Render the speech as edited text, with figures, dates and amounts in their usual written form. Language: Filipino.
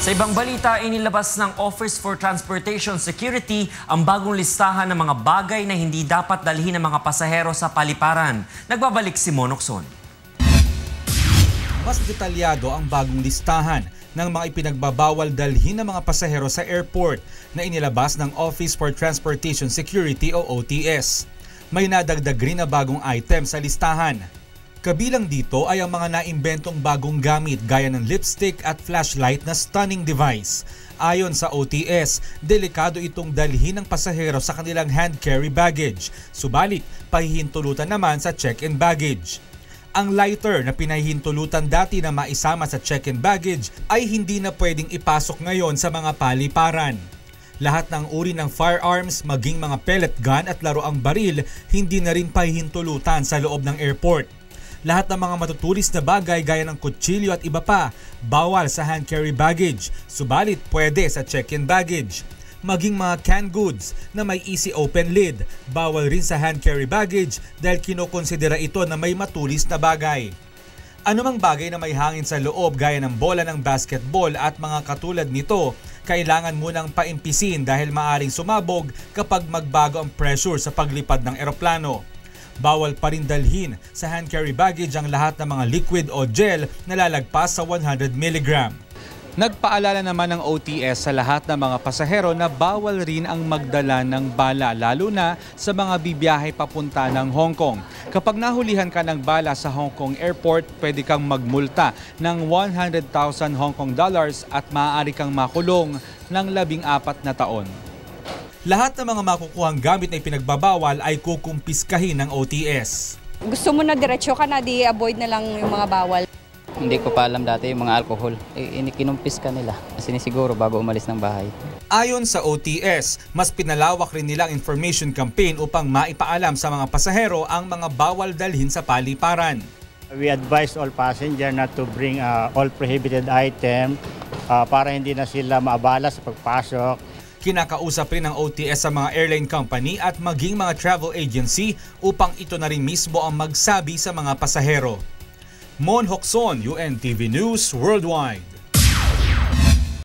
Sa ibang balita, inilabas ng Office for Transportation Security ang bagong listahan ng mga bagay na hindi dapat dalhin ng mga pasahero sa paliparan. Nagbabalik si Monokson. Mas detalyado ang bagong listahan ng mga ipinagbabawal dalhin ng mga pasahero sa airport na inilabas ng Office for Transportation Security o OTS. May nadagdag rin na bagong item sa listahan. Kabilang dito ay ang mga naimbentong bagong gamit gaya ng lipstick at flashlight na stunning device. Ayon sa OTS, delikado itong dalhin ng pasahero sa kanilang hand carry baggage. Subalit, pahihintulutan naman sa check-in baggage. Ang lighter na pinahihintulutan dati na maisama sa check-in baggage ay hindi na pwedeng ipasok ngayon sa mga paliparan. Lahat ng uri ng firearms, maging mga pellet gun at laruang baril, hindi na rin pahihintulutan sa loob ng airport. Lahat ng mga matutulis na bagay gaya ng kutsilyo at iba pa, bawal sa hand carry baggage, subalit pwede sa check-in baggage. Maging mga canned goods na may easy open lid, bawal rin sa hand carry baggage dahil kinokonsidera ito na may matulis na bagay. Anumang bagay na may hangin sa loob gaya ng bola ng basketball at mga katulad nito, kailangan munang paimpisin dahil maaring sumabog kapag magbago ang pressure sa paglipad ng eroplano. Bawal pa rin dalhin sa hand carry baggage ang lahat ng mga liquid o gel na lalagpas sa 100 mg. Nagpaalala naman ng OTS sa lahat ng mga pasahero na bawal rin ang magdala ng bala lalo na sa mga bibiyahe papunta ng Hong Kong. Kapag nahulihan ka ng bala sa Hong Kong Airport, pwede kang magmulta ng 100,000 Hong Kong dollars at maaari kang makulong ng 14 na taon. Lahat ng mga makukuhang gamit na ipinagbabawal ay kukumpiskahin ng OTS. Gusto mo na diretsyo ka na, di-avoid na lang yung mga bawal. Hindi ko pa alam dati yung mga alcohol. Kinumpis ka nila. Sinisiguro bago umalis ng bahay. Ayon sa OTS, mas pinalawak rin nilang information campaign upang maipaalam sa mga pasahero ang mga bawal dalhin sa paliparan. We advise all passengers not to bring all prohibited item para hindi na sila maabala sa pagpasok. Kinakausap rin ng OTS sa mga airline company at maging mga travel agency upang ito na rin mismo ang magsabi sa mga pasahero. Mon Hokson, UNTV News Worldwide.